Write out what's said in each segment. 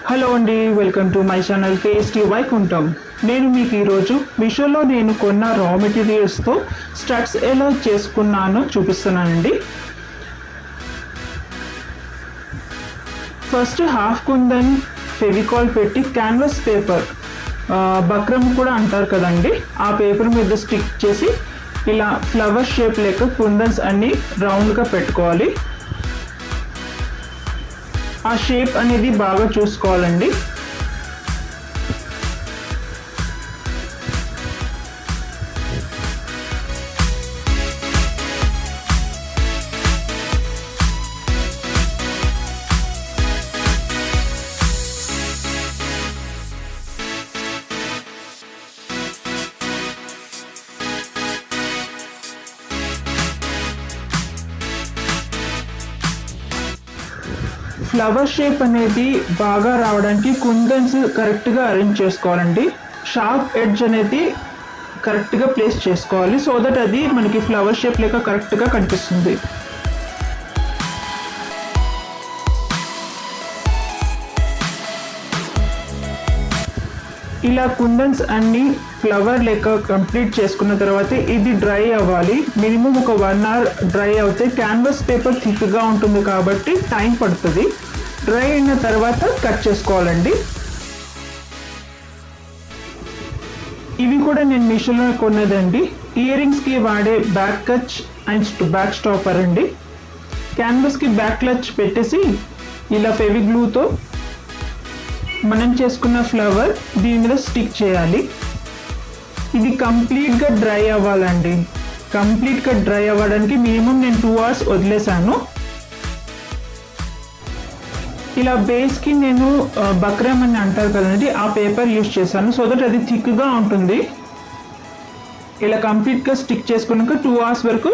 Hello అండి, welcome to my channel tasty Vaikuntham. నేను మీకు ఈరోజు మీషోలో నేను కొన్న రా మెటీరియల్స్తో స్టడ్స్ ఎలా చేసుకున్నానో చూపిస్తున్నానండి. ఫస్ట్ హాఫ్ కుందన్ ఫెవికాల్ పెట్టి క్యాన్వాస్ పేపర్, బక్రమ్ కూడా అంటారు కదండి, ఆ పేపర్ మీద స్టిక్ చేసి ఇలా ఫ్లవర్ షేప్ లెక్క కుందన్స్ అన్నీ రౌండ్గా పెట్టుకోవాలి. ఆ షేప్ అనేది బాగా చూసుకోవాలండి. ఫ్లవర్ షేప్ అనేది బాగా రావడానికి కుందన్స్ కరెక్ట్గా అరేంజ్ చేసుకోవాలండి. షార్ప్ ఎడ్జ్ అనేది కరెక్ట్గా ప్లేస్ చేసుకోవాలి, సో దట్ అది మనకి ఫ్లవర్ షేప్ లెక్క కరెక్ట్గా కనిపిస్తుంది. ఇలా కుందన్స్ అన్ని ఫ్లవర్ లెక్క కంప్లీట్ చేసుకున్న తర్వాత ఇది డ్రై అవ్వాలి. మినిమం ఒక 1 అవర్ డ్రై అవుతే క్యాన్వాస్ పేపర్ థిక్గా ఉంటుంది కాబట్టి టైం పడుతుంది. డ్రై అయిన తర్వాత కట్ చేసుకోవాలండి. ఇవి కూడా నేను మీషోలో కొన్నదండి. ఇయర్ రింగ్స్కి వాడే back Kutch and back stopper అండి. క్యాన్వాస్కి బ్యాక్ క్లచ్ పెట్టేసి ఇలా ఫెవిగ్లూతో మనం చేసుకున్న ఫ్లవర్ దీని మీద స్టిక్ చేయాలి. ఇది కంప్లీట్గా డ్రై అవ్వాలండి. కంప్లీట్గా డ్రై అవ్వడానికి మినిమం నేను 2 అవర్స్ వదిలేసాను. ఇలా బేస్కి నేను బక్రమ్ అని అంటారు కదండి, ఆ పేపర్ యూజ్ చేశాను, సో దట్ అది థిక్గా ఉంటుంది. ఇలా కంప్లీట్గా స్టిక్ చేసుకున్నాక 2 అవర్స్ వరకు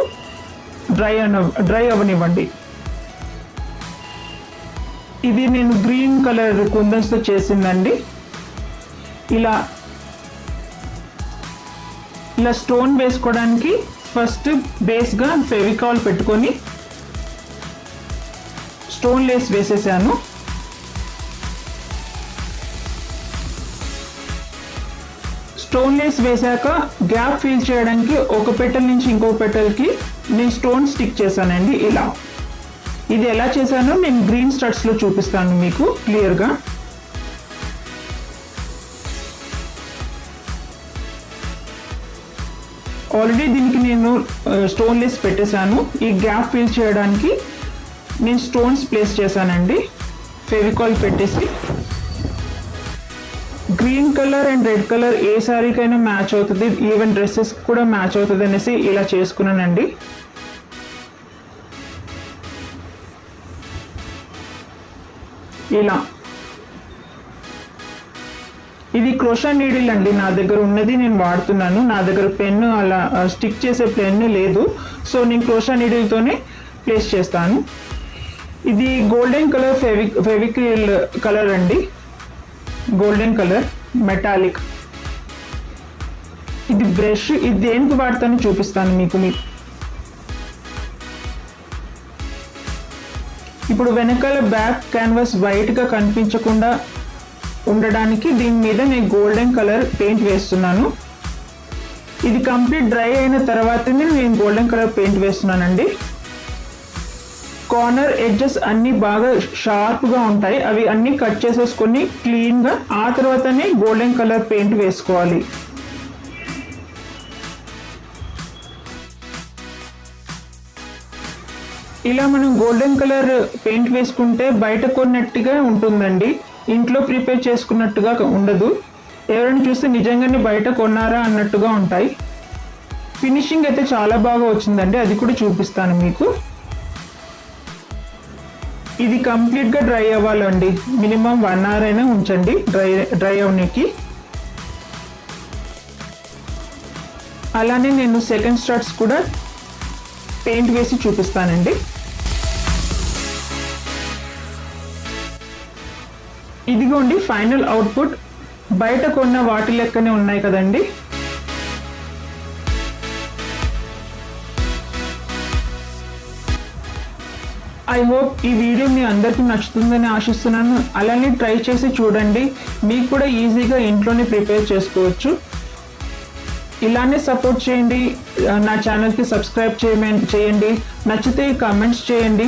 డ్రై అవ్వనివ్వండి. ఇది నేను గ్రీన్ కలర్ కుందన్స్తో చేసిందండి. ఇలా స్టోన్ వేసుకోవడానికి ఫస్ట్ బేస్గా ఫెవికాల్ పెట్టుకొని స్టోన్ లేస్ వేసేసాను. స్టోన్ లేస్ వేసాక గ్యాప్ ఫిల్ చేయడానికి ఒక పెటల్ నుంచి ఇంకొక పెటల్కి నేను స్టోన్ స్టిక్ చేశానండి. ఇలా ఇది ఎలా చేశానో నేను గ్రీన్ స్టడ్స్లో చూపిస్తాను మీకు క్లియర్గా. ఆల్రెడీ దీనికి నేను స్టోన్ లేస్ పెట్టేశాను. ఈ గ్యాప్ ఫిల్ చేయడానికి నేను స్టోన్స్ ప్లేస్ చేశానండి. ఫెవికాల్ పెట్టేసి green colour and red colour ఏ శారీకైనా మ్యాచ్ అవుతుంది, ఈవెన్ డ్రెస్సెస్ కూడా మ్యాచ్ అవుతుంది అనేసి ఇలా చేసుకున్నానండి. ఇలా ఇది క్రోషా నీడిల్ అండి, నా దగ్గర ఉన్నది నేను వాడుతున్నాను. నా దగ్గర పెన్ను అలా స్టిక్ చేసే పెన్ను లేదు, సో నేను క్రోషా నీడిల్తోనే ప్లేస్ చేస్తాను. ఇది గోల్డెన్ కలర్ ఫెవిక్రిల్ కలర్ అండి, గోల్డెన్ కలర్ మెటాలిక్. ఇది బ్రష్, ఇది దేనికి వాడతానో చూపిస్తాను మీకు. ఇప్పుడు వెనకాల బ్యాక్ క్యాన్వాస్ వైట్గా కనిపించకుండా ఉండడానికి దీని మీద నేను గోల్డెన్ కలర్ పెయింట్ వేస్తున్నాను. ఇది కంప్లీట్ డ్రై అయిన తర్వాతనే నేను గోల్డెన్ కలర్ పెయింట్ వేస్తున్నానండి. కార్నర్ ఎడ్జెస్ అన్నీ బాగా షార్ప్గా ఉంటాయి, అవి అన్నీ కట్ చేసేసుకొని క్లీన్గా ఆ తర్వాతనే గోల్డెన్ కలర్ పెయింట్ వేసుకోవాలి. ఇలా మనం గోల్డెన్ కలర్ పెయింట్ వేసుకుంటే బయట కొన్నట్టుగా ఉంటుందండి, ఇంట్లో ప్రిపేర్ చేసుకున్నట్టుగా ఉండదు. ఎవరైనా చూస్తే నిజంగానే బయట కొన్నారా అన్నట్టుగా ఉంటాయి. ఫినిషింగ్ అయితే చాలా బాగా వచ్చిందండి, అది కూడా చూపిస్తాను మీకు. ఇది కంప్లీట్గా డ్రై అవ్వాలండి. మినిమం 1 అవర్ అయినా ఉంచండి డ్రై అవడానికి. అలానే నేను సెకండ్ స్టడ్స్ కూడా పెయింట్ వేసి చూపిస్తానండి. ఇదిగోండి ఫైనల్ అవుట్పుట్. బయట కొన్న వాటి లెక్కనే ఉన్నాయి కదండి. ఐ హోప్ ఈ వీడియో మీ అందరికీ నచ్చుతుందని ఆశిస్తున్నాను. అలానే ట్రై చేసి చూడండి, మీకు కూడా ఈజీగా ఇంట్లోనే ప్రిపేర్ చేసుకోవచ్చు. ఇలానే సపోర్ట్ చేయండి, నా ఛానల్కి సబ్స్క్రైబ్ చేయండి, నచ్చితే కామెంట్స్ చేయండి.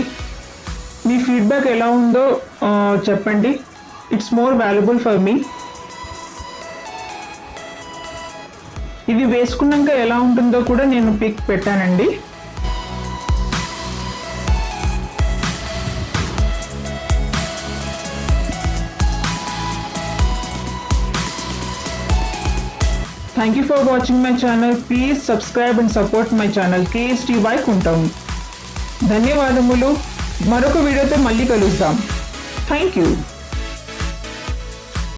మీ ఫీడ్బ్యాక్ ఎలా ఉందో చెప్పండి. It's more valuable for me. ఇది వేసుకున్నాక ఎలా ఉంటుందో కూడా నేను పిక్ పెట్టానండి. Thank you for watching my channel. Please subscribe and support my channel KSTY Kuntam. ధన్యవాదములు. మరొక వీడియోతో మళ్ళీ కలుద్దాం. Thank you.